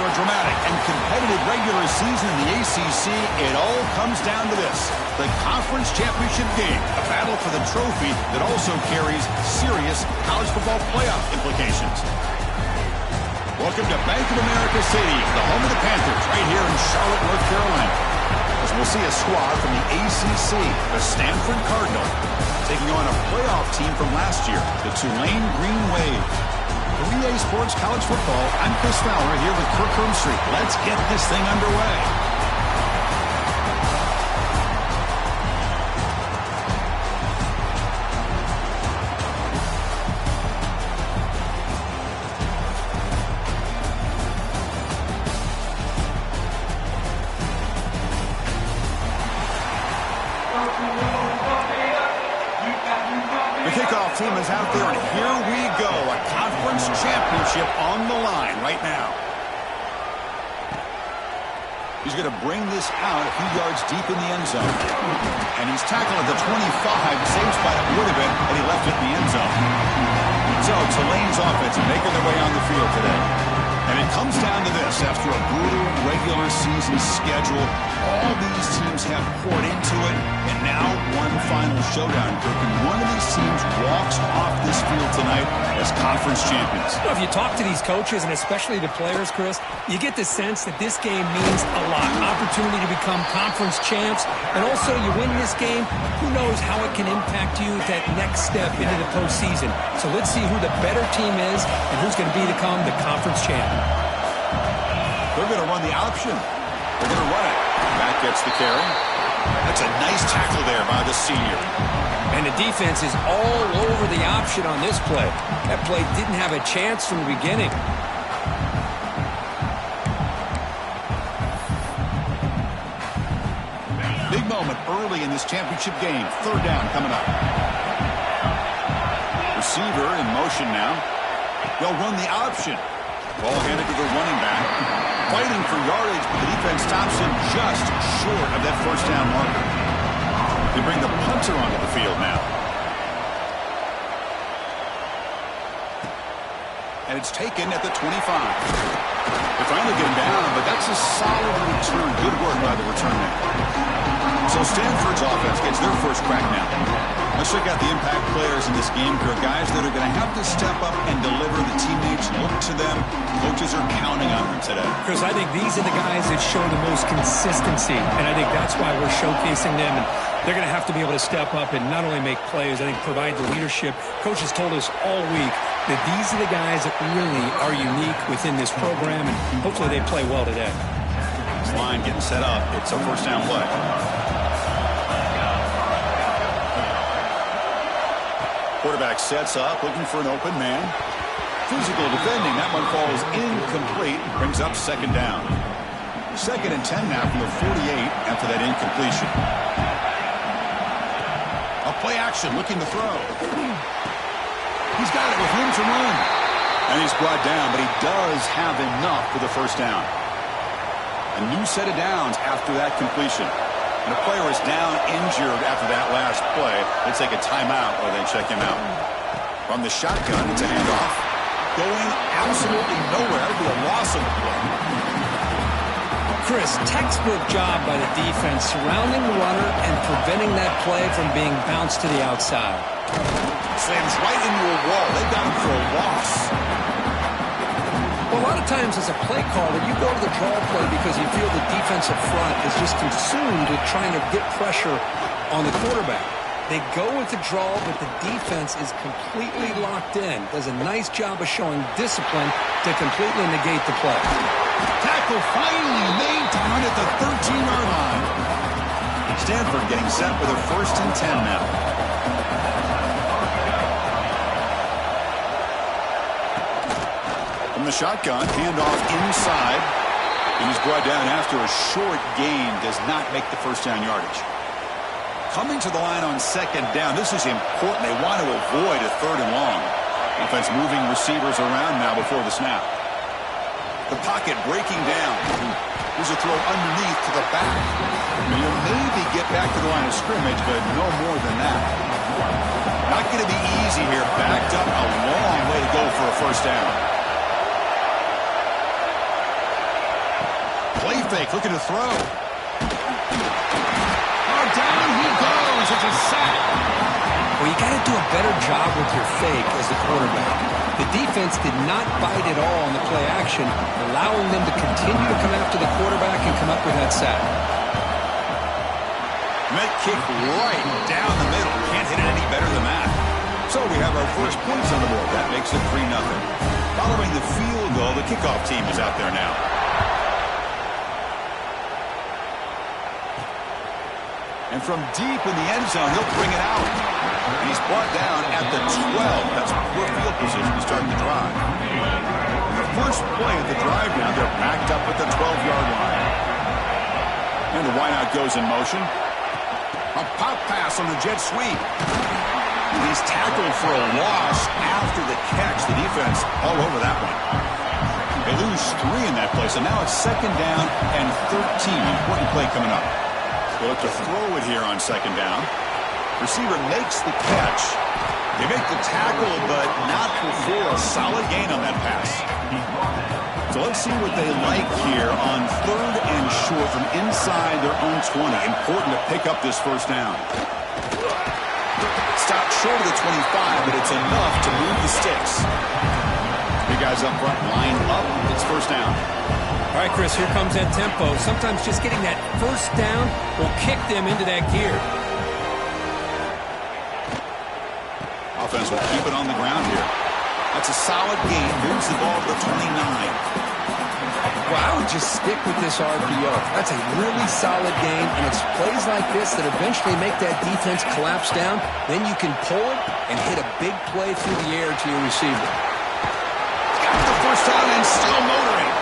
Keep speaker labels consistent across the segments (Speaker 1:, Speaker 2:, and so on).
Speaker 1: After a dramatic and competitive regular season in the ACC, it all comes down to this: the conference championship game, a battle for the trophy that also carries serious college football playoff implications. Welcome to Bank of America Stadium, the home of the Panthers, right here in Charlotte, North Carolina. As we'll see a squad from the ACC, the Stanford Cardinal, taking on a playoff team from last year, the Tulane Green Wave. For EA Sports College Football, I'm Chris Fowler here with Kirk Hermstreet. Let's get this thing underway. The kickoff team is out there, and here we go. A conference championship on the line right now. He's going to bring this out a few yards deep in the end zone. And he's tackled at the 25, same spot it would have been had he left it in the end zone. So Tulane's offense making their way on the field today. And it comes down to this: after a brutal regular season schedule, all these teams have poured into it, and now one final showdown. And one of these teams walks off this field tonight as conference champions.
Speaker 2: Well, if you talk to these coaches, and especially the players, Chris, you get the sense that this game means a lot. Opportunity to become conference champs, and also you win this game, who knows how it can impact you at that next step into the postseason. So let's see who the better team is and who's going to become the conference champ.
Speaker 1: They're going to run the option. They're going to run it. Back gets the carry. That's a nice tackle there by the senior.
Speaker 2: And the defense is all over the option on this play. That play didn't have a chance from the beginning.
Speaker 1: Big moment early in this championship game. Third down coming up. Receiver in motion now. They'll run the option. Ball handed to the running back. Fighting for yardage, but the defense stops him just short of that first down marker. They bring the punter onto the field now. And it's taken at the 25. They finally get him down, but that's a solid return. Good work by the return man. So Stanford's offense gets their first crack now. Let's check out the impact players in this game here. Guys that are going to have to step up and deliver. The teammates look to them. Coaches are counting on them today.
Speaker 2: Chris, I think these are the guys that show the most consistency, and I think that's why we're showcasing them. And they're going to have to be able to step up and not only make plays, I think provide the leadership. Coaches told us all week that these are the guys that really are unique within this program, and hopefully they play well today.
Speaker 1: This line getting set up. It's a first down play. Quarterback sets up, looking for an open man. Physical defending. That one falls incomplete. Brings up second down. 2nd and 10 now from the 48 after that incompletion. A play action, looking to throw. He's got it with room to run. And he's brought down, but he does have enough for the first down. A new set of downs after that completion. And the player is down injured after that last play. They take a timeout or they check him out. From the shotgun, it's a handoff. Going absolutely nowhere. It'll be a loss of the play.
Speaker 2: Chris, textbook job by the defense surrounding the runner and preventing that play from being bounced to the outside.
Speaker 1: Slams right into a wall. They got him for a loss.
Speaker 2: Well, a lot of times as a play caller, you go to the draw play because you feel the defensive front is just consumed with trying to get pressure on the quarterback. They go with the draw, but the defense is completely locked in. Does a nice job of showing discipline to completely negate the play.
Speaker 1: Tackle finally made down at the 13-yard line. Stanford getting set with a 1st and 10 now. From the shotgun, handoff inside. And he's brought down after a short gain. Does not make the first down yardage. Coming to the line on 2nd down. This is important. They want to avoid a 3rd and long. Offense moving receivers around now before the snap. The pocket breaking down. Here's a throw underneath to the back. He'll maybe get back to the line of scrimmage, but no more than that. Not going to be easy here. Backed up a long way to go for a first down. fake, looking to throw. Oh, down he goes. It's a sack.
Speaker 2: Well, you got to do a better job with your fake as the quarterback. The defense did not bite at all on the play action, allowing them to continue to come after the quarterback and come up with that sack.
Speaker 1: That kick right down the middle. Can't hit it any better than that. So we have our first points on the board. That makes it 3-0. Following the field goal, the kickoff team is out there now. And from deep in the end zone, he'll bring it out. He's brought down at the 12. That's poor field position to start the drive. And the first play of the drive now, they're backed up at the 12-yard line. And the wideout goes in motion. A pop pass on the jet sweep. He's tackled for a loss after the catch. The defense all over that one. They lose 3 in that play, so now it's 2nd down and 13. Important play coming up. They look to throw it here on 2nd down. Receiver makes the catch. They make the tackle, but not before a solid gain on that pass. So let's see what they like here on 3rd and short from inside their own 20. Important to pick up this first down. Stopped short of the 25, but it's enough to move the sticks. Big guys up front, line up. It's first down.
Speaker 2: All right, Chris, here comes that tempo. Sometimes just getting that first down will kick them into that gear.
Speaker 1: Offense will keep it on the ground here. That's a solid gain. Moves the ball to the 29.
Speaker 2: Well, I would just stick with this RPO. That's a really solid game, and it's plays like this that eventually make that defense collapse down. Then you can pull it and hit a big play through the air to your receiver.
Speaker 1: Got the first down and still motoring.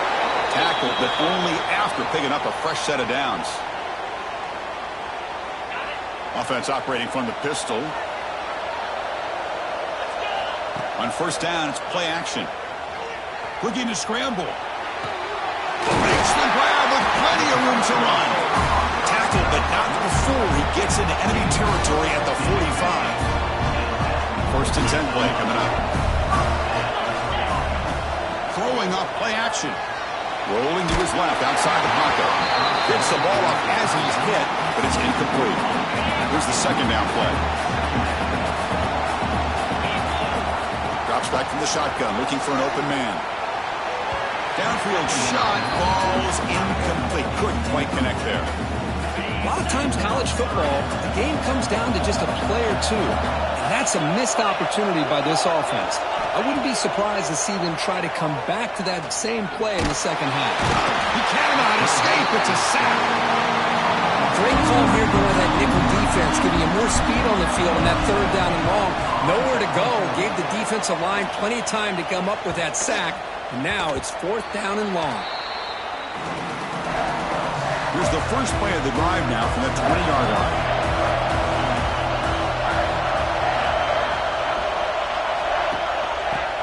Speaker 1: Tackled, but only after picking up a fresh set of downs. Offense operating from the pistol. On first down, it's play action. Looking to scramble. Makes the grab with plenty of room to run. Tackled, but not before he gets into enemy territory at the 45. 1st and 10 play coming up. Throwing up play action. Rolling to his left outside the pocket. Gets the ball off as he's hit, but it's incomplete. Here's the 2nd down play. Drops back from the shotgun, looking for an open man. Downfield shot, falls incomplete. Couldn't quite connect there.
Speaker 2: A lot of times college football, the game comes down to just a play or two. And that's a missed opportunity by this offense. I wouldn't be surprised to see them try to come back to that same play in the second half.
Speaker 1: He cannot escape. It's a sack.
Speaker 2: Great call here going to that nickel defense, giving you more speed on the field on that 3rd down and long. Nowhere to go. Gave the defensive line plenty of time to come up with that sack. And now it's 4th down and long.
Speaker 1: Here's the first play of the drive now from the 20-yard line.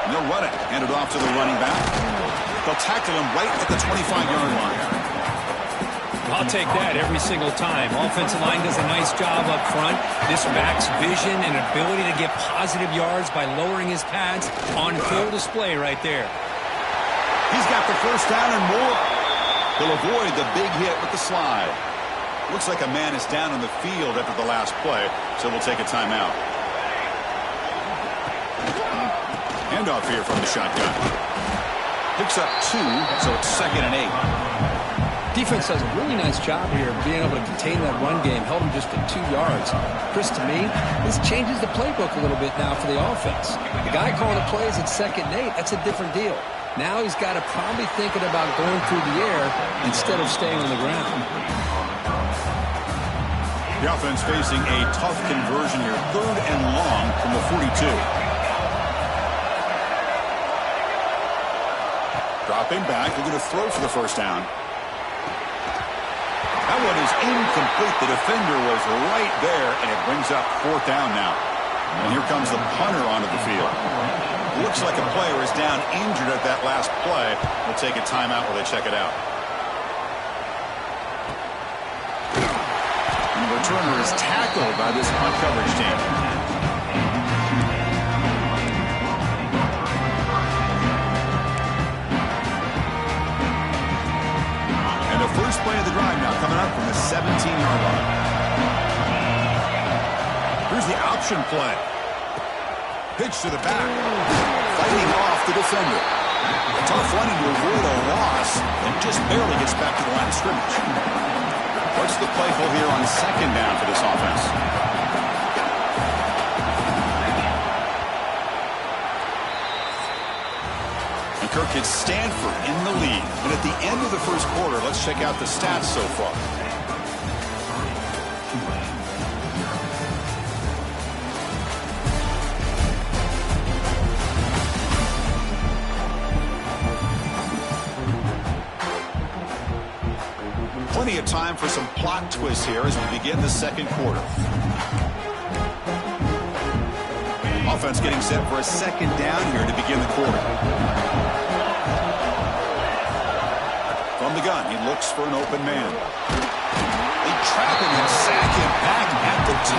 Speaker 1: And they'll run it. Hand it off to the running back. They'll tackle him right at the 25-yard line.
Speaker 2: I'll take that every single time. Offensive line does a nice job up front. This back's vision and ability to get positive yards by lowering his pads on full display right there.
Speaker 1: He's got the first down and more. He'll avoid the big hit with the slide. Looks like a man is down on the field after the last play, so we'll take a timeout. Handoff here from the shotgun. Picks up 2, so it's 2nd and 8.
Speaker 2: Defense does a really nice job here of being able to contain that run game. Held him just to 2 yards. Chris, to me, this changes the playbook a little bit now for the offense. The guy calling the plays at 2nd and 8, that's a different deal. Now he's got to probably thinking about going through the air instead of staying on the ground.
Speaker 1: The offense facing a tough conversion here. 3rd and long from the 42. Dropping back, looking to throw for the first down. That one is incomplete. The defender was right there, and it brings up 4th down now. And here comes the punter onto the field. Looks like a player is down injured at that last play. We'll take a timeout while they check it out. And the returner is tackled by this punt coverage team. And the first First play of the drive now coming up from the 17-yard line. Here's the option play. Pitch to the back. Fighting off the defender. A tough running to avoid a loss and just barely gets back to the line of scrimmage. What's the play call here on second down for this offense? And Kirk hits Stanford in the lead. And at the end of the first quarter, let's check out the stats so far. Plenty of time for some plot twists here as we begin the second quarter. Offense getting set for a second down here to begin the quarter. From the gun, he looks for an open man. They trap him and sack him back at the 10.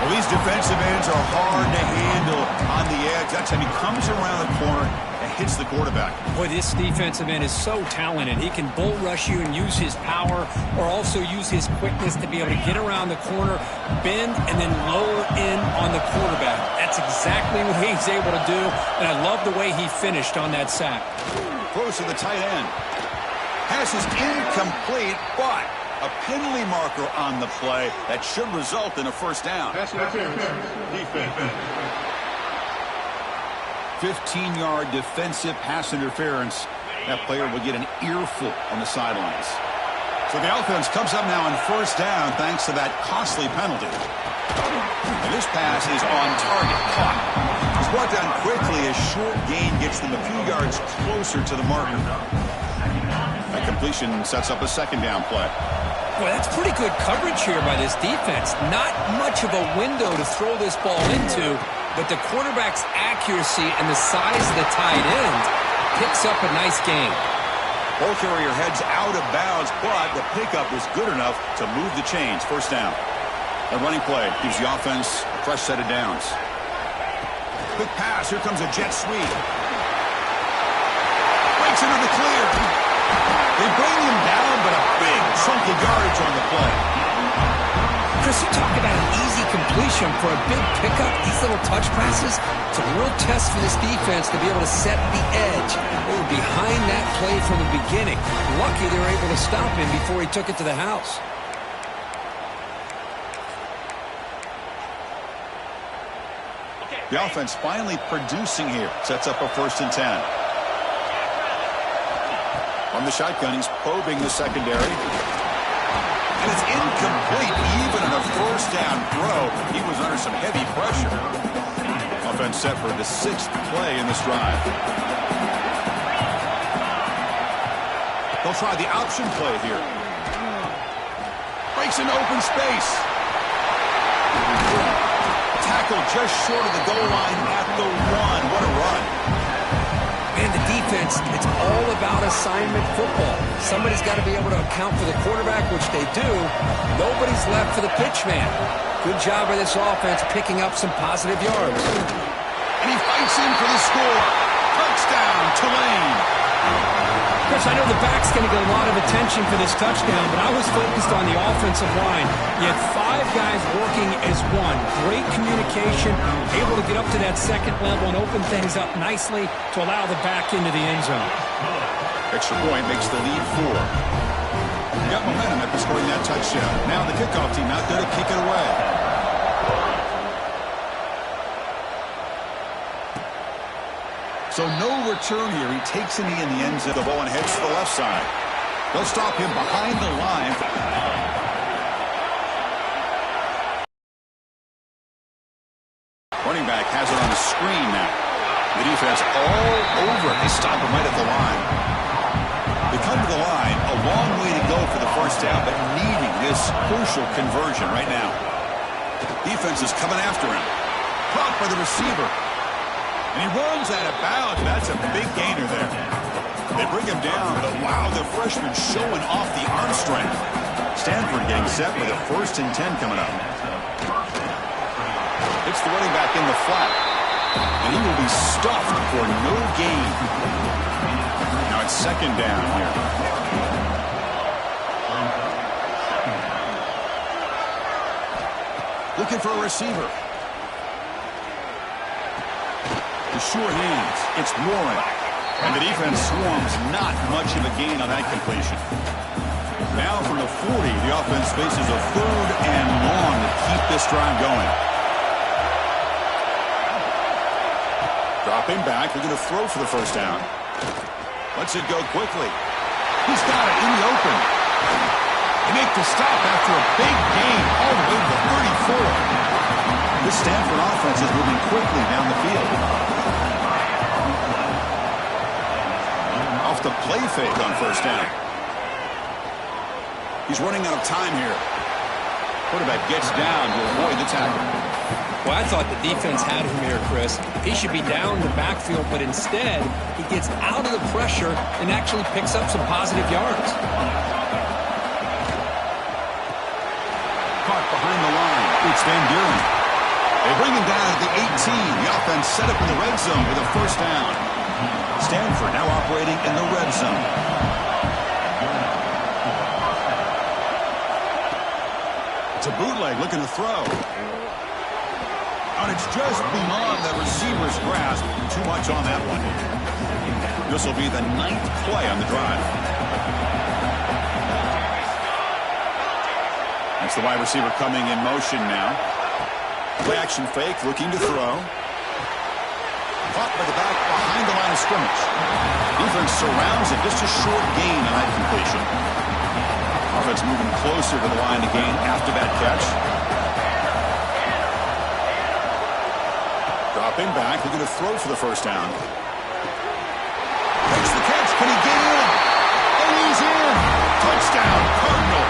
Speaker 1: Well, these defensive ends are hard to handle on the edge. That time he comes around the corner and hits the quarterback.
Speaker 2: Boy, this defensive end is so talented. He can bull rush you and use his power, or also use his quickness to be able to get around the corner, bend, and then lower in on the quarterback. That's exactly what he's able to do, and I love the way he finished on that sack.
Speaker 1: Close to the tight end. Pass is incomplete, but a penalty marker on the play that should result in a first down.
Speaker 3: Pass interference. Defense.
Speaker 1: 15-yard defensive pass interference. That player will get an earful on the sidelines. So the offense comes up now on first down thanks to that costly penalty. And this pass is on target. Caught. It's brought down quickly as short gain gets them a few yards closer to the marker. That completion sets up a second down play.
Speaker 2: Boy, that's pretty good coverage here by this defense. Not much of a window to throw this ball into, but the quarterback's accuracy and the size of the tight end picks up a nice gain.
Speaker 1: Ball carrier heads out of bounds, but the pickup was good enough to move the chains. First down. A running play gives the offense a fresh set of downs. Quick pass. Here comes a jet sweep. Breaks into the clear. They bring him down, but a big chunk of yardage on the play.
Speaker 2: Chris, you talk about an easy completion for a big pickup. These little touch passes, it's a real test for this defense to be able to set the edge. They were behind that play from the beginning. Lucky they were able to stop him before he took it to the house.
Speaker 1: The offense finally producing here. Sets up a 1st and 10. From the shotgun, he's probing the secondary. And it's incomplete. Even on a first down throw, he was under some heavy pressure. Offense set for the 6th play in this drive. They'll try the option play here. Breaks into open space. Tackle just short of the goal line at the 1. What a run.
Speaker 2: And the defense, it's all about assignment football. Somebody's got to be able to account for the quarterback, which they do. Nobody's left for the pitch man. Good job by this offense picking up some positive yards.
Speaker 1: And he fights in for the score. Touchdown, Tulane.
Speaker 2: Chris, I know the back's going to get a lot of attention for this touchdown, but I was focused on the offensive line. You had 5 guys working as one. Great communication, able to get up to that second level and open things up nicely to allow the back into the end zone.
Speaker 1: Extra point makes the lead 4. Got momentum after scoring that touchdown. Now the kickoff team out there to kick it away. So no return here. He takes a knee in the end zone. The ball and heads to the left side. They'll stop him behind the line. Running back has it on the screen now. The defense all over. They stop him right at the line. They come to the line. A long way to go for the first down, but needing this crucial conversion right now. Defense is coming after him. Caught by the receiver. And he runs out of bounds. That's a big gainer there. They bring him down, but wow, the freshman showing off the arm strength. Stanford getting set with a 1st and 10 coming up. It's the running back in the flat. And he will be stuffed for no gain. Now it's 2nd down here. Looking for a receiver. The short hands. It's Warren. And the defense swarms. Not much of a gain on that completion. Now from the 40, the offense faces a 3rd and long to keep this drive going. Dropping back. They're going to throw for the first down. Lets it go quickly. He's got it in the open. They make the stop after a big gain all the way to the 34. This Stanford offense is moving quickly down the field. Off the play fake on first down. He's running out of time here. Quarterback gets down to avoid the tackle.
Speaker 2: Well, I thought the defense had him here, Chris. He should be down in the backfield, but instead, he gets out of the pressure and actually picks up some positive yards.
Speaker 1: Caught behind the line. It's Van Buren. They bring him down at the 18. The offense set up in the red zone with a first down. Stanford now operating in the red zone. It's a bootleg looking to throw. And it's just beyond the receiver's grasp. Too much on that one. This will be the 9th play on the drive. That's the wide receiver coming in motion now. Play action fake, looking to throw. Caught by the back behind the line of scrimmage. Defense surrounds it. Just a short gain on that completion. Offense moving closer to the line to gain after that catch. Dropping back, looking to throw for the first down. Makes the catch. Can he get in? And he's in. Touchdown, Cardinal.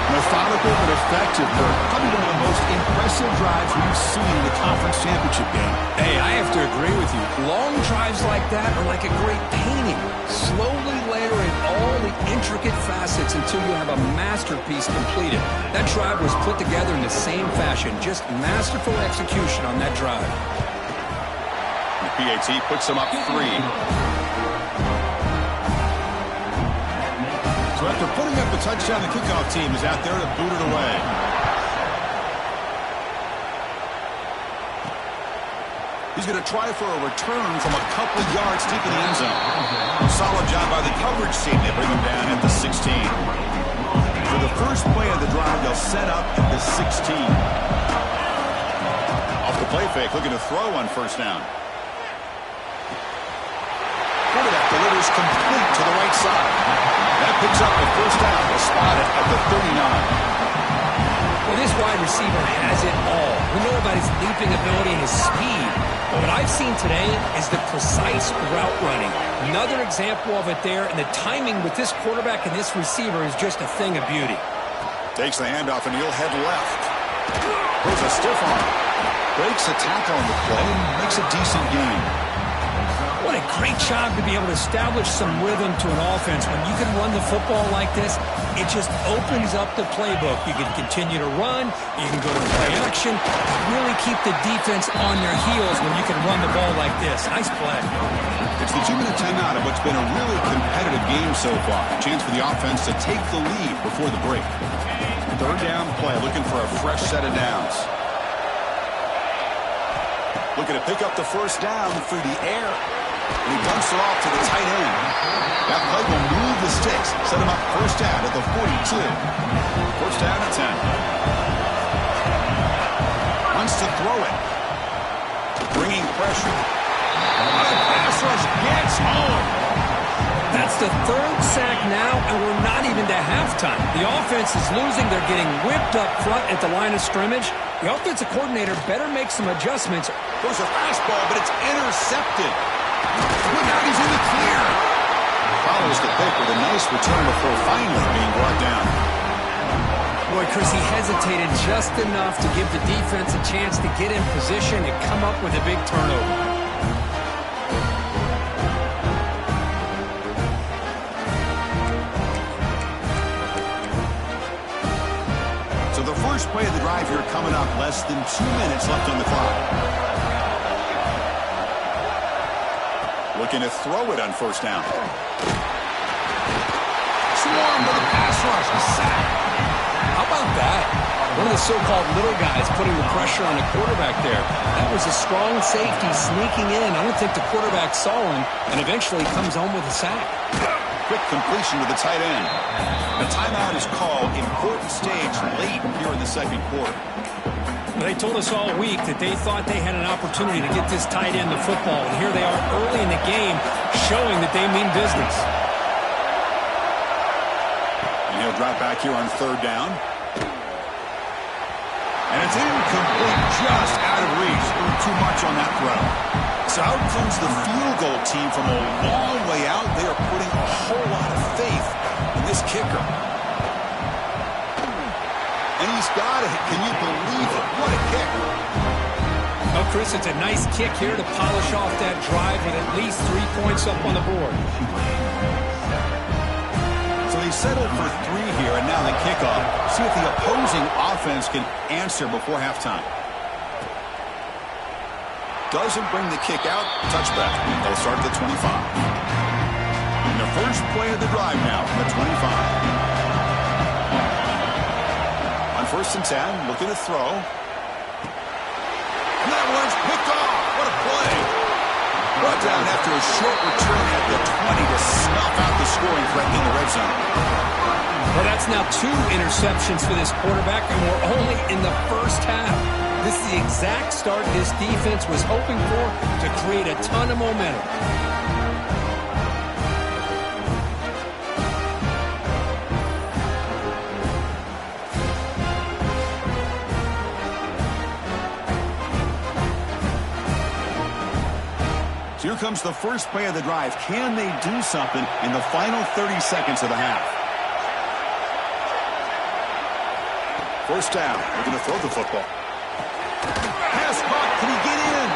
Speaker 1: Methodical but effective. Probably one of the most impressive drives we've seen in the conference championship game.
Speaker 2: Hey, I have to agree with you. Long drives like that are like a great painting. Slowly layering all the intricate facets until you have a masterpiece completed. That drive was put together in the same fashion. Just masterful execution on that drive.
Speaker 1: The PAT puts him up 3. So after putting up a touchdown, the kickoff team is out there to boot it away. He's going to try for a return from a couple of yards deep in the end zone. Solid job by the coverage team. They bring him down at the 16. For the first play of the drive, they'll set up at the 16. Off the play fake, looking to throw on first down. Quarterback delivers complete to the right side. That picks up the first down. They'll spot it at the 39.
Speaker 2: Well, this wide receiver has it all. We know about his leaping ability and his speed. But what I've seen today is the precise route running. Another example of it there, and the timing with this quarterback and this receiver is just a thing of beauty.
Speaker 1: Takes the handoff, and he'll head left. Throws a stiff arm. Breaks a tackle on the play and makes a decent gain.
Speaker 2: What a great job to be able to establish some rhythm to an offense. When you can run the football like this, it just opens up the playbook. You can continue to run. You can go to play action. Really keep the defense on their heels when you can run the ball like this. Nice play.
Speaker 1: It's the 2-minute timeout of what's been a really competitive game so far. A chance for the offense to take the lead before the break. Third down play, looking for a fresh set of downs. Looking to pick up the first down through the air. And he dumps it off to the tight end. That play will move the sticks. Set him up first down at the 42. First down at 10. Wants to throw it. Bringing pressure. The pass rush gets home.
Speaker 2: That's the 3rd sack now, and we're not even to halftime. The offense is losing. They're getting whipped up front at the line of scrimmage. The offensive coordinator better make some adjustments.
Speaker 1: Goes a fastball, but it's intercepted. Look out, he's in the clear. Follows the pick with a nice return before finally being brought down.
Speaker 2: Boy, Chris, he hesitated just enough to give the defense a chance to get in position and come up with a big turnover.
Speaker 1: So the first play of the drive here coming up, less than 2 minutes left on the clock. Looking to throw it on first down. Swarm with a pass rush. A sack.
Speaker 2: How about that? One of the so-called little guys putting the pressure on the quarterback there. That was a strong safety sneaking in. I don't think the quarterback saw him, and eventually comes home with a sack.
Speaker 1: Quick completion to the tight end. The timeout is called. Important stage late here in the second quarter.
Speaker 2: They told us all week that they thought they had an opportunity to get this tight end the football, and here they are early in the game showing that they mean business.
Speaker 1: And he'll drop back here on third down. And it's incomplete, just out of reach. Too much on that throw. So out comes the field goal team from a long way out. They are putting a whole lot of faith in this kicker. And he's got it. Can you believe it? What a kick.
Speaker 2: Oh, Chris, it's a nice kick here to polish off that drive with at least 3 points up on the board.
Speaker 1: So they settled for 3 here, and now the kickoff. See if the opposing offense can answer before halftime. Doesn't bring the kick out. Touchback. They'll start at the 25. And the first play of the drive now from the 25. On 1st and 10, looking to throw. And that one's picked off. What a play. Brought down after a short return at the 20 to snuff out the scoring threat in the red zone.
Speaker 2: Well, that's now 2 interceptions for this quarterback, and we're only in the first half. This is the exact start this defense was hoping for to create a ton of momentum.
Speaker 1: So here comes the first play of the drive. Can they do something in the final 30 seconds of the half? First down. They're going to throw the football. Pass caught. Can he get in?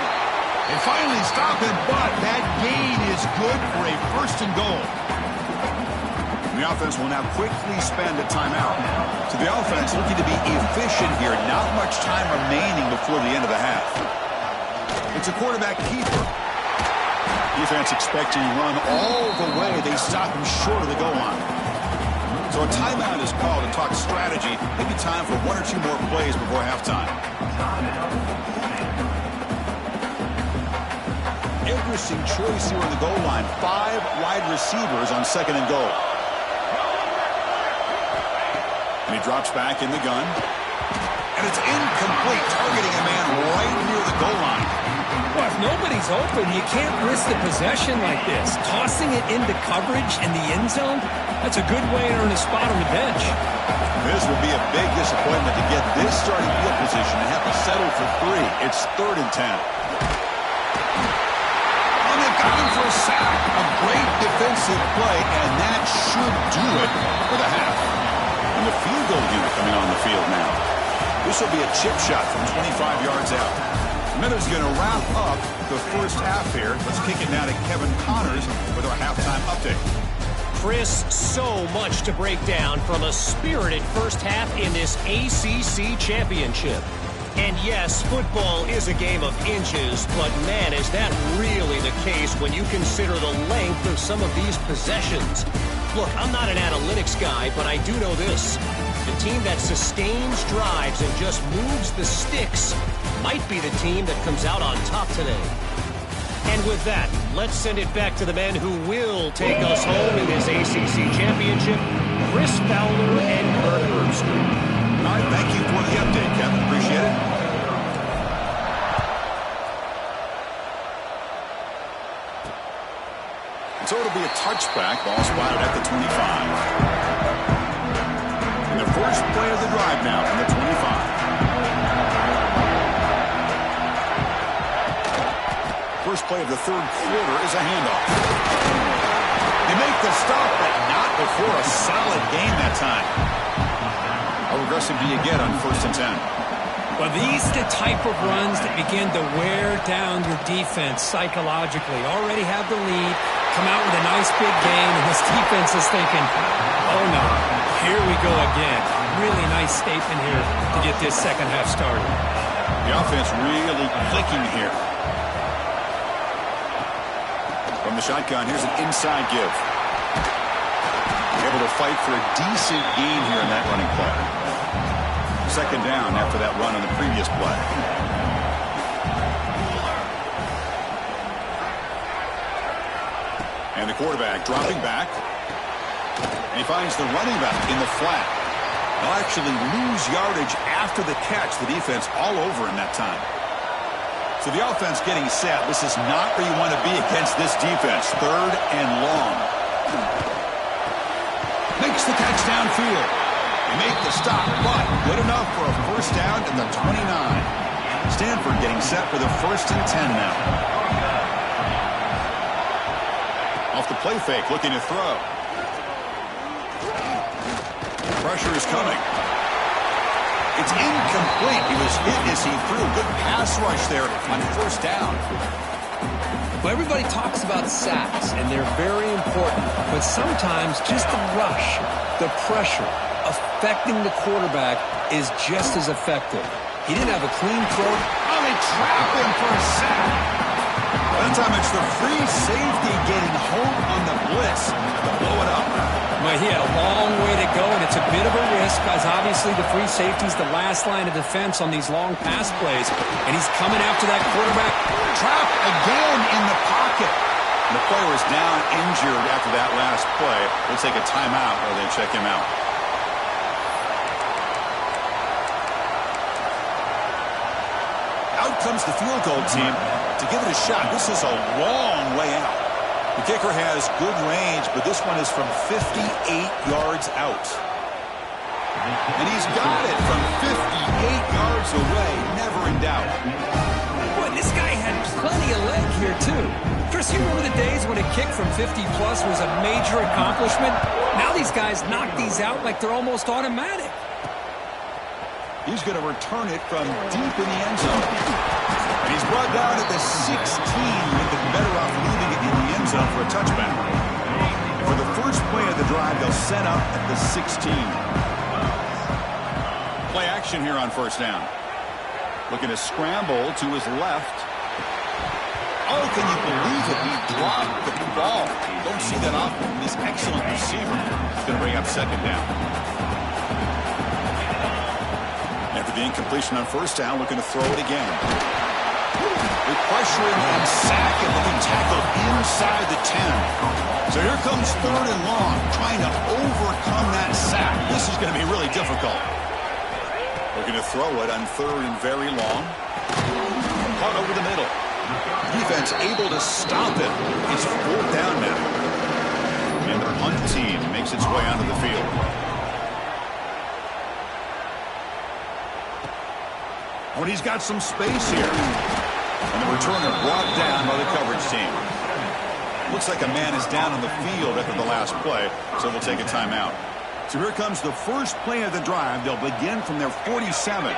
Speaker 1: They finally stop him, but that gain is good for a 1st and goal. The offense will now quickly spend a timeout. So the offense looking to be efficient here. Not much time remaining before the end of the half. It's a quarterback keeper. Defense expecting to run all the way. They stop him short of the goal line. So a timeout is called to talk strategy. Maybe time for 1 or 2 more plays before halftime. Interesting choice here on the goal line. 5 wide receivers on 2nd and goal. And he drops back in the gun. And it's incomplete, targeting a man right near the goal line.
Speaker 2: Well, if nobody's open, you can't risk the possession like this. Tossing it into coverage in the end zone, that's a good way to earn a spot on the bench.
Speaker 1: This will be a big disappointment to get this starting field position and have to settle for 3. It's 3rd and 10. And they've got him for a sack. A great defensive play, and that should do it for the half. And the field goal unit coming on the field now. This will be a chip shot from 25 yards out. Miller's going to wrap up the first half here. Let's kick it now to Kevin Connors with our halftime update.
Speaker 4: Chris, so much to break down from a spirited first half in this ACC championship. And yes, football is a game of inches, but man, is that really the case when you consider the length of some of these possessions. Look, I'm not an analytics guy, but I do know this. The team that sustains drives and just moves the sticks might be the team that comes out on top today. And with that, let's send it back to the men who will take us home in this ACC championship, Chris Fowler and Kurt Herbst.
Speaker 1: All right, thank you for the update, Kevin. Appreciate it. And so it'll be a touchback. Ball spotted at the 25. And the first play of the drive now from the 25. First play of the 3rd quarter is a handoff. They make the stop, but not before a solid gain that time. How aggressive do you get on 1st and 10?
Speaker 2: Well, these are the type of runs that begin to wear down your defense psychologically. Already have the lead, come out with a nice big gain, and this defense is thinking, oh no, here we go again. Really nice statement here to get this second half started.
Speaker 1: The offense really clicking here. From the shotgun, here's an inside give. Able to fight for a decent gain here in that running play. Second down after that run on the previous play. And the quarterback dropping back. And he finds the running back in the flat. They'll actually lose yardage after the catch. The defense all over him that time. So the offense getting set. This is not where you want to be against this defense. Third and long. Makes the catch downfield. They make the stop, but good enough for a first down at the 29. Stanford getting set for the 1st and 10 now. Off the play fake, looking to throw. Pressure is coming. It's incomplete. He was hit as he threw. Good pass rush there on first down.
Speaker 2: Well, everybody talks about sacks, and they're very important. But sometimes just the rush, the pressure, affecting the quarterback is just as effective. He didn't have a clean throw.
Speaker 1: Oh, they trap him for a sack. That time it's the free safety getting home on the blitz to blow it up.
Speaker 2: Well, he had a long way to go, and it's a bit of a risk because obviously the free safety is the last line of defense on these long pass plays, and he's coming after that quarterback.
Speaker 1: Trap again in the pocket. The player is down injured after that last play. They'll take a timeout while they check him out. Out comes the field goal team to give it a shot. This is a long way out. The kicker has good range, but this one is from 58 yards out. And he's got it from 58 yards away, never in doubt.
Speaker 2: Boy, this guy had plenty of leg here, too. Chris, you remember the days when a kick from 50-plus was a major accomplishment? Now these guys knock these out like they're almost automatic.
Speaker 1: He's going to return it from deep in the end zone. And he's brought down at the 16. Would have been better off leaving it in the end zone for a touchback. For the first play of the drive, they'll set up at the 16. Play action here on first down. Looking to scramble to his left. Oh, can you believe it? He dropped the ball. Don't see that often from this excellent receiver. He's going to bring up second down. After the incompletion on first down, looking to throw it again. They pressure him and sack him, and then tackle inside the 10. So here comes third and long, trying to overcome that sack. This is going to be really difficult. Looking to throw it on third and very long. Caught over the middle. Defense able to stop it. It's fourth down now. And the punt team makes its way onto the field. When he's got some space here. And the returner brought down by the coverage team. Looks like a man is down on the field after the last play, so they'll take a timeout. So here comes the first play of the drive. They'll begin from their 47.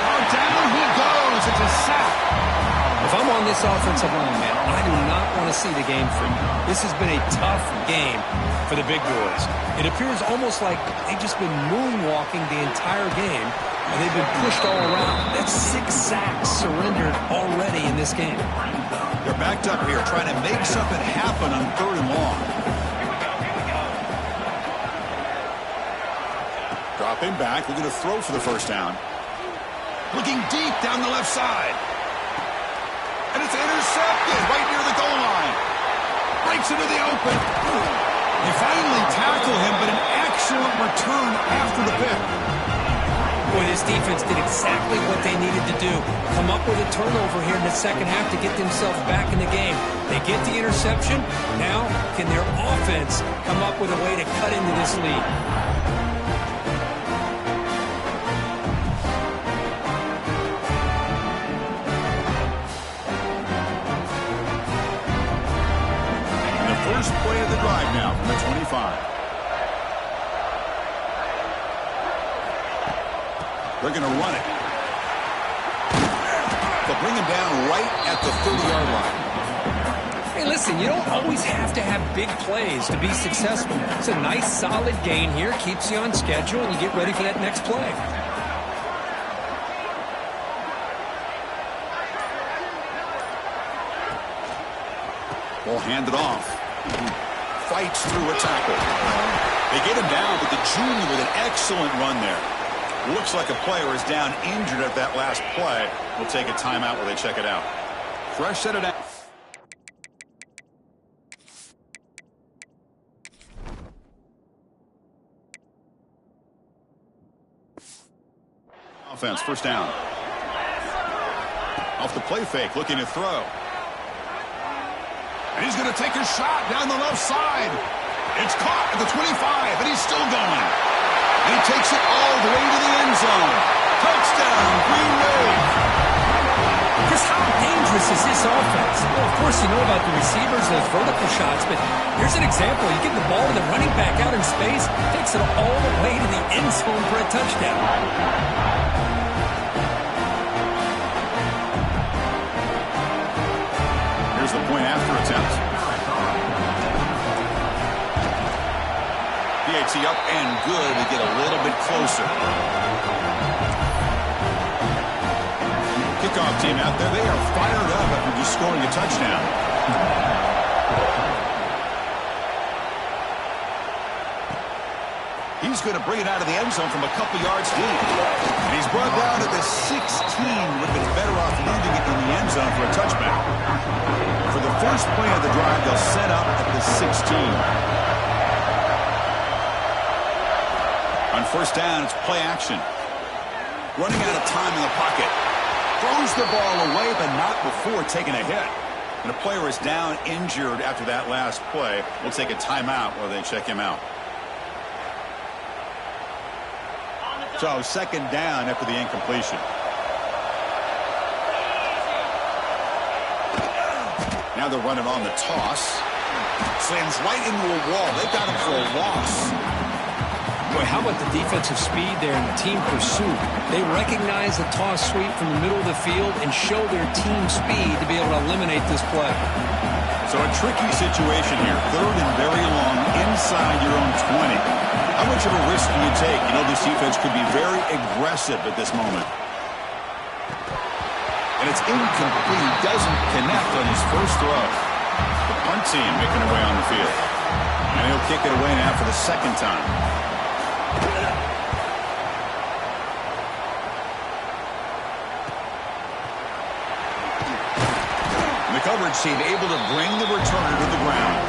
Speaker 1: Oh, down he goes. It's a sack.
Speaker 2: If I'm on this offensive line, man, I do not want to see the game through. This has been a tough game for the big boys. It appears almost like they've just been moonwalking the entire game, and they've been pushed all around. That's 6 sacks surrendered already in this game.
Speaker 1: They're backed up here trying to make something happen on third and long. Dropping back, looking to throw for the first down. Looking deep down the left side. And it's intercepted right near the goal line. Breaks into the open. They finally tackle him, but an excellent return after the pick.
Speaker 2: Boy, this defense did exactly what they needed to do. Come up with a turnover here in the second half to get themselves back in the game. They get the interception. Now, can their offense come up with a way to cut into this lead?
Speaker 1: First play of the drive now from the 25. They're going to run it. They'll bring him down right at the 30-yard line.
Speaker 2: Hey, listen, you don't always have to have big plays to be successful. It's a nice, solid gain here. Keeps you on schedule, and you get ready for that next play.
Speaker 1: Ball handed off. fights through a tackle. They get him down, but the junior with an excellent run there. Looks like a player is down injured at that last play. We'll take a timeout while they check it out. Fresh set of down. Offense, first down. Off the play fake, looking to throw. And he's going to take a shot down the left side. It's caught at the 25, and he's still going. And he takes it all the way to the end zone. Touchdown, Green Wave.
Speaker 2: Chris, how dangerous is this offense? Well, of course, you know about the receivers, those vertical shots, but here's an example. You get the ball to the running back out in space, takes it all the way to the end zone for a touchdown.
Speaker 1: Here's the point after attempt. PAT up and good to get a little bit closer. Kickoff team out there, they are fired up after just scoring a touchdown. He's going to bring it out of the end zone from a couple yards deep. And he's brought down to the 16. Would have been better off leaving it in the end zone for a touchback. For the first play of the drive, they'll set up at the 16. On first down, it's play action. Running out of time in the pocket. Throws the ball away, but not before taking a hit. And a player is down injured after that last play. We'll take a timeout while they check him out. So second down after the incompletion. Now they're running on the toss. Slams right into a wall. They've got him for a loss.
Speaker 2: Boy, how about the defensive speed there and the team pursuit? They recognize the toss sweep from the middle of the field and show their team speed to be able to eliminate this play.
Speaker 1: So a tricky situation here. Third and very long inside your own 20. How much of a risk do you take? You know, this defense could be very aggressive at this moment. And it's incomplete. Doesn't connect on his first throw. The punt team making their way on the field. And he'll kick it away now for the second time. The coverage team able to bring the returner to the ground.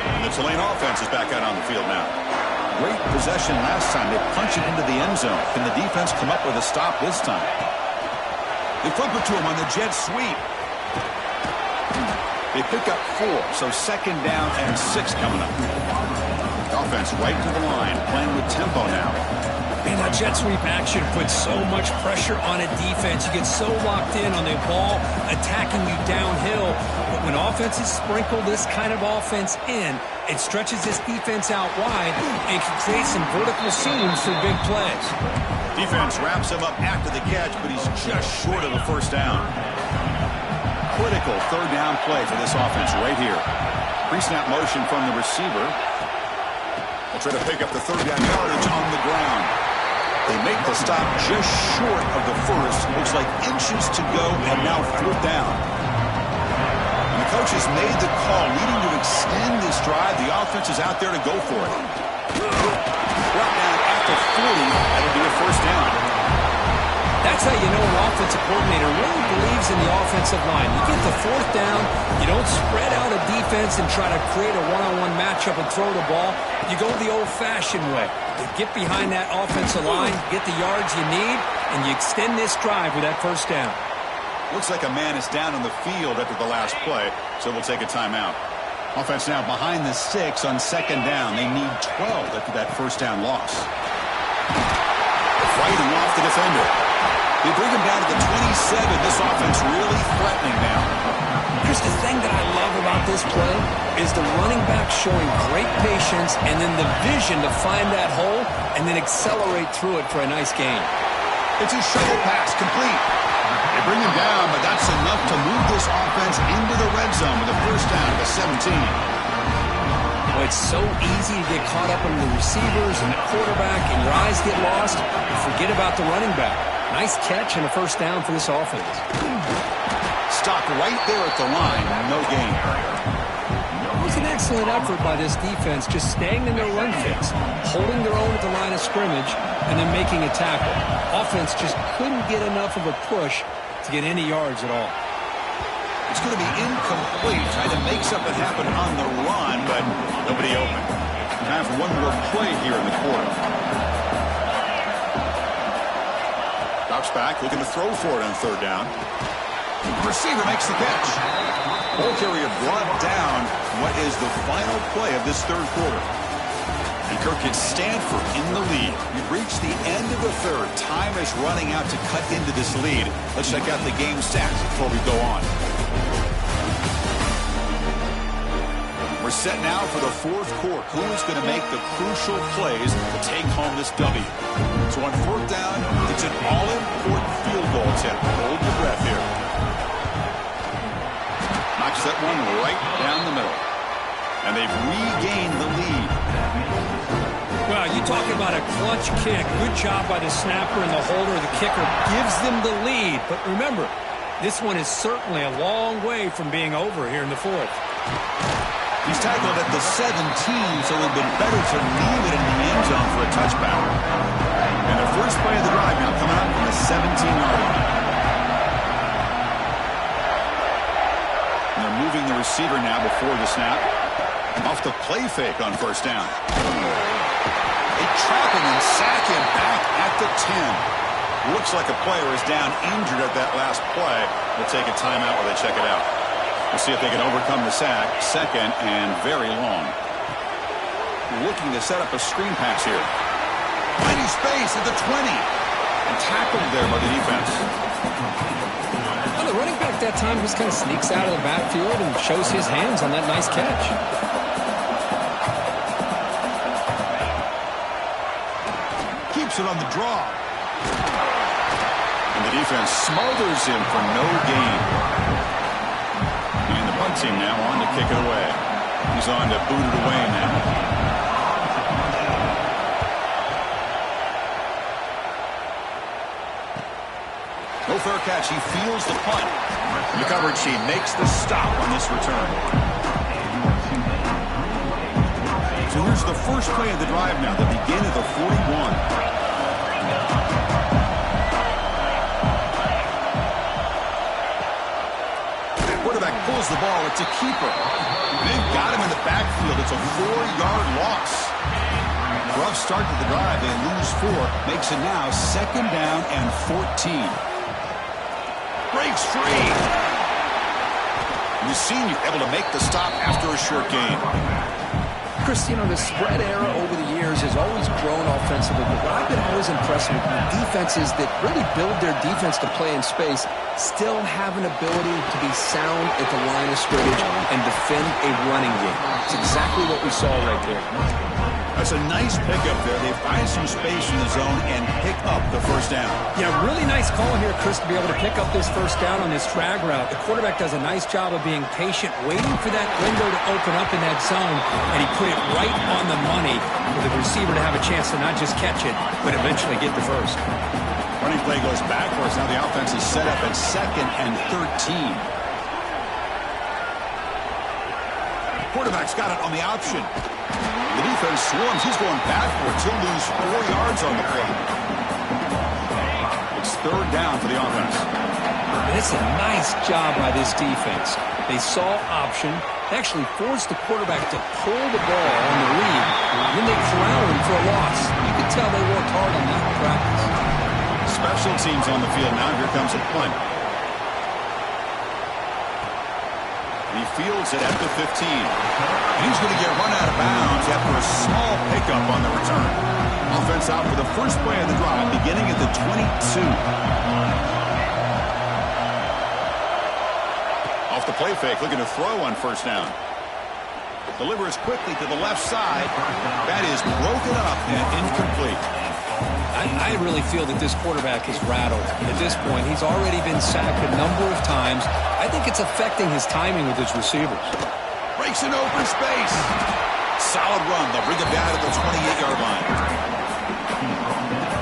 Speaker 1: And the Tulane offense is back out on the field now. Great possession last time. They punch it into the end zone. Can the defense come up with a stop this time? They flip it to him on the jet sweep. They pick up 4, so second down and 6 coming up. Offense right to the line, playing with tempo now.
Speaker 2: Man, that jet sweep action puts so much pressure on a defense. You get so locked in on the ball attacking you downhill. But when offenses sprinkle this kind of offense in, it stretches this defense out wide and can create some vertical seams for big plays.
Speaker 1: Defense wraps him up after the catch, but he's just short of the first down. Critical third down play for this offense right here. Pre-snap motion from the receiver. They'll try to pick up the third down yardage on the ground. They make the stop just short of the first. Looks like inches to go, and now fourth down. And the coach has made the call, needing to extend this drive. The offense is out there to go for it. Brought down after 40. That'll be a first down.
Speaker 2: That's how you know an offensive coordinator really believes in the offensive line. You get the fourth down, you don't spread out a defense and try to create a one-on-one matchup and throw the ball. You go the old-fashioned way. You get behind that offensive line, get the yards you need, and you extend this drive with that first down.
Speaker 1: Looks like a man is down on the field after the last play, so we'll take a timeout. Offense now behind the 6 on second down. They need 12 after that first down loss. Fighting off the defender. They bring him down to the 27. This offense really threatening now.
Speaker 2: Here's the thing that I love about this play is the running back showing great patience and then the vision to find that hole and then accelerate through it for a nice gain.
Speaker 1: It's a shovel pass, complete. They bring him down, but that's enough to move this offense into the red zone with a first down at the 17.
Speaker 2: Well, it's so easy to get caught up in the receivers and the quarterback and your eyes get lost and forget about the running back. Nice catch and a first down for this offense.
Speaker 1: Stopped right there at the line. No gain.
Speaker 2: was an excellent effort by this defense, just staying in their run fits, holding their own at the line of scrimmage, and then making a tackle. Offense just couldn't get enough of a push to get any yards at all.
Speaker 1: It's going to be incomplete, trying to make something happen on the run, but nobody open. Time for one more play here in the quarter. Drops back, looking to throw for it on third down. The receiver makes the catch. Ball carrier brought down. What is the final play of this third quarter? And Kirk gets Stanford in the lead. We've reached the end of the third. Time is running out to cut into this lead. Let's check out the game stats before we go on. We're set now for the fourth quarter. Who is going to make the crucial plays to take home this W? So on fourth down, it's an all-important field goal attempt. Hold your breath here. Knocks that one right down the middle. And they've regained the lead.
Speaker 2: Well, you talk about a clutch kick. Good job by the snapper and the holder. The kicker gives them the lead. But remember, this one is certainly a long way from being over here in the fourth.
Speaker 1: He's tackled at the 17, so it would have been better to leave it in the end zone for a touchback. And the first play of the drive now coming up from the 17-yard line. And they're moving the receiver now before the snap. Off the play fake on first down. They trap him and sack him back at the 10. Looks like a player is down injured at that last play. They'll take a timeout while they check it out. We'll see if they can overcome the sack. Second and very long. Looking to set up a screen pass here. Plenty space at the 20. And tackled there by the defense.
Speaker 2: Well, the running back that time just kind of sneaks out of the backfield and shows his hands on that nice catch.
Speaker 1: Keeps it on the draw. And the defense smothers him for no gain. And the punt team now on to kick it away. He's on to boot it away now. No fair catch. He feels the punt. The coverage team makes the stop on this return. So here's the first play of the drive now. The begin of the 41. Quarterback pulls the ball. It's a keeper. They've got him in the backfield. It's a 4-yard loss. Rough start to the drive. They lose 4. Makes it now second down and 14. Breaks free. The senior able to make the stop after a short gain.
Speaker 2: Chris, you know, the spread era over the years has always grown offensively, but what I've been always impressed with defenses that really build their defense to play in space still have an ability to be sound at the line of scrimmage and defend a running game. It's exactly what we saw right there.
Speaker 1: That's a nice pickup there. They find some space in the zone and pick up the first down.
Speaker 2: Yeah, really nice call here, Chris, to be able to pick up this first down on this drag route. The quarterback does a nice job of being patient, waiting for that window to open up in that zone, and he put it right on the money for the receiver to have a chance to not just catch it, but eventually get the first.
Speaker 1: Running play goes backwards. Now the offense is set up at second and 13. Quarterback's got it on the option. The defense swarms. He's going backwards. He'll lose 4 yards on the play. It's third down for the offense.
Speaker 2: And it's a nice job by this defense. They saw option. They actually forced the quarterback to pull the ball on the read. And then they corralled him for a loss. You could tell they worked hard on that in practice.
Speaker 1: Special teams on the field now. Here comes a punt. And he fields it at the 15. And he's going to get run out of bounds after a small pickup on the return. Offense out for the first play of the drive, beginning at the 22. Off the play fake, looking to throw on first down. Delivers quickly to the left side. That is broken up and incomplete.
Speaker 2: I really feel that this quarterback is rattled. At this point, he's already been sacked a number of times. I think it's affecting his timing with his receivers.
Speaker 1: Breaks an open space. Solid run. They'll bring it down to the 28-yard line.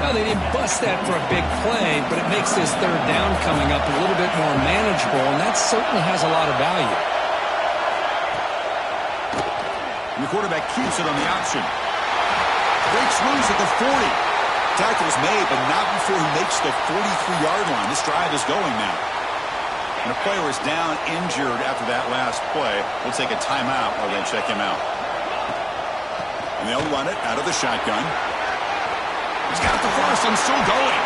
Speaker 2: Well, they didn't bust that for a big play, but it makes this third down coming up a little bit more manageable, and that certainly has a lot of value.
Speaker 1: And the quarterback keeps it on the option. Breaks loose at the 40. Tackle's made, but not before he makes the 43-yard line. This drive is going now. And a player is down injured after that last play. We'll take a timeout while they check him out. And they'll run it out of the shotgun. He's got the first and still going.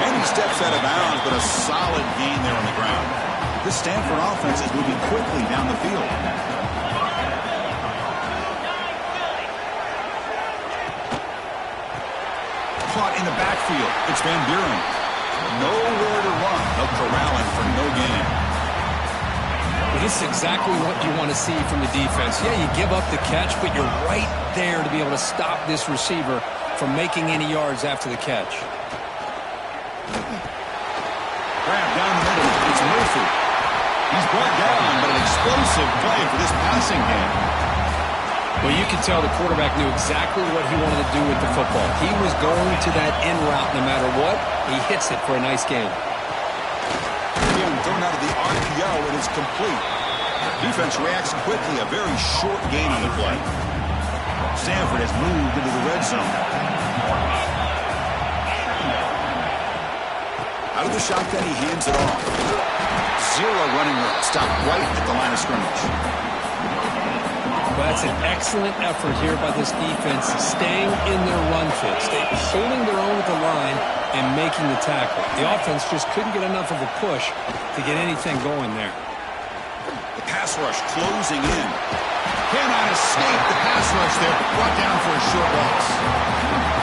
Speaker 1: And he steps out of bounds, but a solid gain there on the ground. This Stanford offense is moving quickly down the field. Caught in the backfield. It's Van Buren. Nowhere to run. They'll corral him for no gain.
Speaker 2: Well, this is exactly what you want to see from the defense. Yeah, you give up the catch, but you're right there to be able to stop this receiver from making any yards after the catch.
Speaker 1: Grab down the middle. It's Murphy. He's brought down, but an explosive play for this passing game.
Speaker 2: Well, you can tell the quarterback knew exactly what he wanted to do with the football. He was going to that in route no matter what. He hits it for a nice gain.
Speaker 1: Again, thrown out of the RPO, and it's complete. Defense reacts quickly. A very short gain on the play. Stanford has moved into the red zone. Out of the shotgun, he hands it off. Zero running room. Stopped right at the line of scrimmage.
Speaker 2: Well, that's an excellent effort here by this defense, staying in their run fit, holding their own at the line and making the tackle. The offense just couldn't get enough of a push to get anything going there.
Speaker 1: The pass rush closing in. Cannot escape the pass rush there. Brought down for a short loss.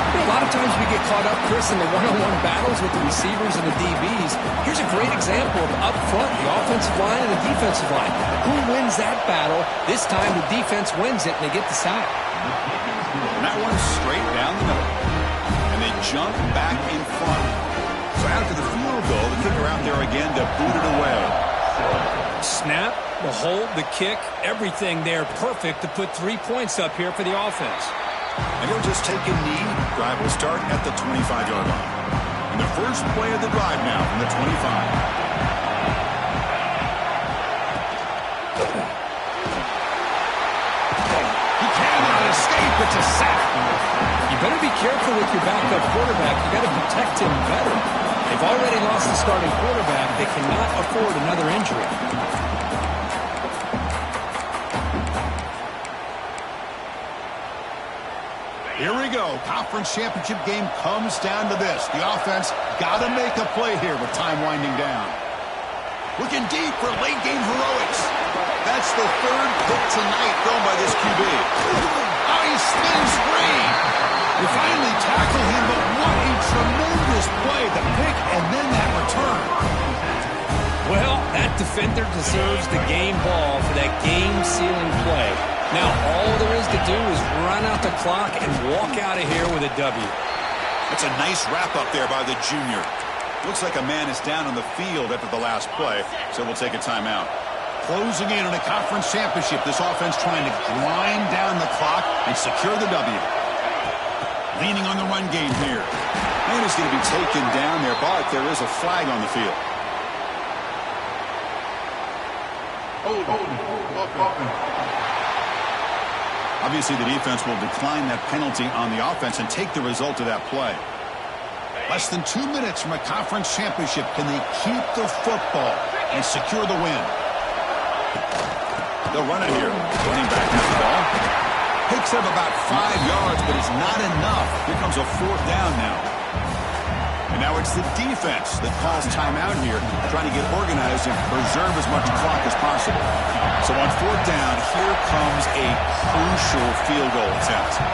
Speaker 2: A lot of times we get caught up, Chris, in the one-on-one battles with the receivers and the DBs. Here's a great example of up front, the offensive line and the defensive line. Who wins that battle? This time the defense wins it, and they get the sack.
Speaker 1: And that one's straight down the middle. And they jump back in front. So after the field goal, the kicker out there again to boot it away.
Speaker 2: Snap, the hold, the kick, everything there perfect to put 3 points up here for the offense.
Speaker 1: And he'll just take a knee. Drive will start at the 25-yard line. And the first play of the drive now from the 25. He cannot escape. It's a sack.
Speaker 2: You better be careful with your backup quarterback. You got to protect him better. They've already lost the starting quarterback. They cannot afford another injury.
Speaker 1: Here we go. Conference championship game comes down to this. The offense got to make a play here with time winding down. Looking deep for late game heroics. That's the third pick tonight thrown by this QB. Oh, he spins free. You finally tackle him, but what a tremendous play. The pick and then that return.
Speaker 2: Well, that defender deserves the game ball for that game-sealing play. Now, all there is to do is run out the clock and walk out of here with a W.
Speaker 1: That's a nice wrap-up there by the junior. Looks like a man is down on the field after the last play, so we'll take a timeout. Closing in on a conference championship, this offense trying to grind down the clock and secure the W. Leaning on the run game here. And he's going to be taken down there, but there is a flag on the field. Obviously, the defense will decline that penalty on the offense and take the result of that play. Less than 2 minutes from a conference championship. Can they keep the football and secure the win? They'll run it here. Running back has the ball. Picks up about 5 yards, but it's not enough. Here comes a fourth down now. And now it's the defense that calls timeout here, trying to get organized and preserve as much clock as possible. So on fourth down, here comes a crucial field goal attempt.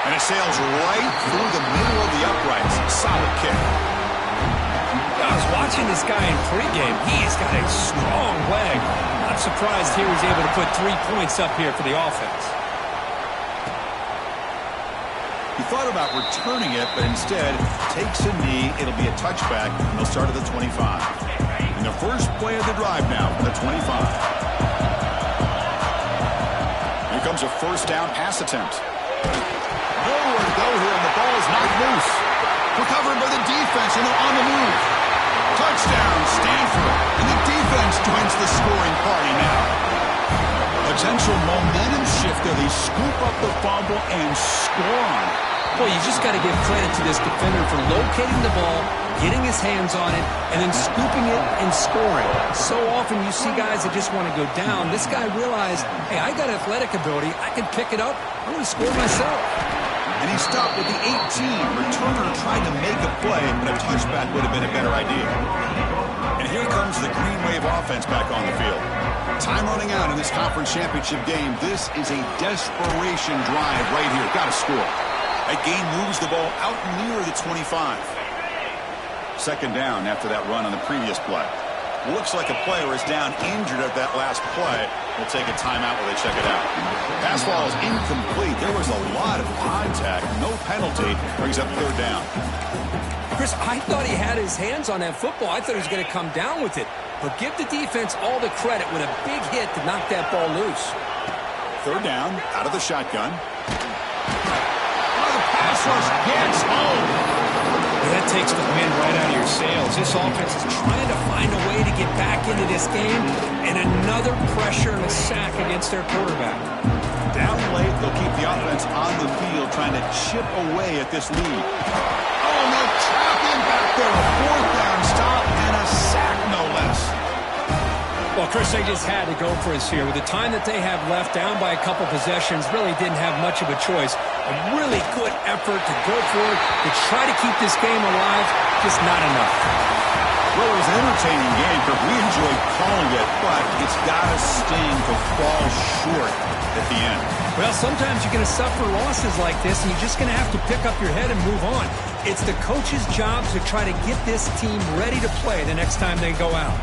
Speaker 1: And it sails right through the middle of the uprights. Solid kick.
Speaker 2: I was watching this guy in pregame. He's got a strong leg. Not surprised he was able to put 3 points up here for the offense.
Speaker 1: He thought about returning it, but instead takes a knee. It'll be a touchback, and they'll start at the 25. And the first play of the drive now from the 25. Here comes a first down pass attempt. Nowhere to go here, and the ball is knocked loose. Recovered by the defense, and they're on the move. Touchdown, Stanford. And the defense joins the scoring party now. Potential momentum there. They scoop up the fumble and score on it.
Speaker 2: Boy, you just got to give credit to this defender for locating the ball, getting his hands on it, and then scooping it and scoring. So often you see guys that just want to go down. This guy realized, hey, I got athletic ability. I can pick it up. I'm going to score myself.
Speaker 1: And he stopped with the 18. Returner tried to make a play, but a touchback would have been a better idea. And here comes the Green Wave offense back on the field. Time running out in this conference championship game. This is a desperation drive right here. Got to score. That gain moves the ball out near the 25. Second down after that run on the previous play. Looks like a player is down injured at that last play. We'll take a timeout while they check it out. Pass ball is incomplete. There was a lot of contact. No penalty. Brings up third down.
Speaker 2: Chris, I thought he had his hands on that football. I thought he was going to come down with it. But give the defense all the credit with a big hit to knock that ball loose.
Speaker 1: Third down, out of the shotgun. Pass rush gets home.
Speaker 2: Well, that takes the wind right out of your sails. This offense is trying to find a way to get back into this game, and another pressure and a sack against their quarterback.
Speaker 1: Down late, they'll keep the offense on the field trying to chip away at this lead. Oh, no, trapping back there. A fourth down stop and a sack, no less.
Speaker 2: Well, Chris, they just had to go for us here. With the time that they have left, down by a couple possessions, really didn't have much of a choice. A really good effort to go for it, to try to keep this game alive, just not enough.
Speaker 1: Well, it was an entertaining game, but we enjoyed calling it, but it's got to sting to fall short at the end.
Speaker 2: Well, sometimes you're going to suffer losses like this, and you're just going to have to pick up your head and move on. It's the coach's job to try to get this team ready to play the next time they go out.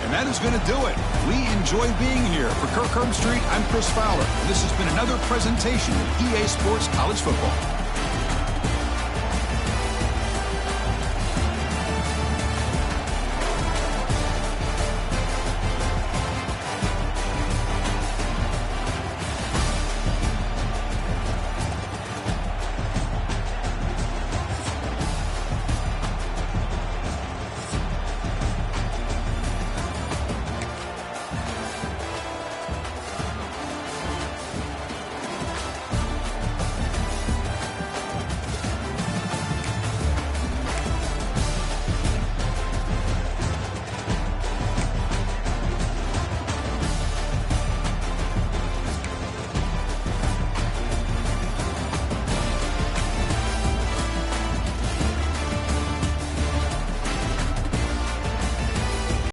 Speaker 1: And that is going to do it. We enjoy being here. For Kirk Street, I'm Chris Fowler. This has been another presentation of EA Sports College Football.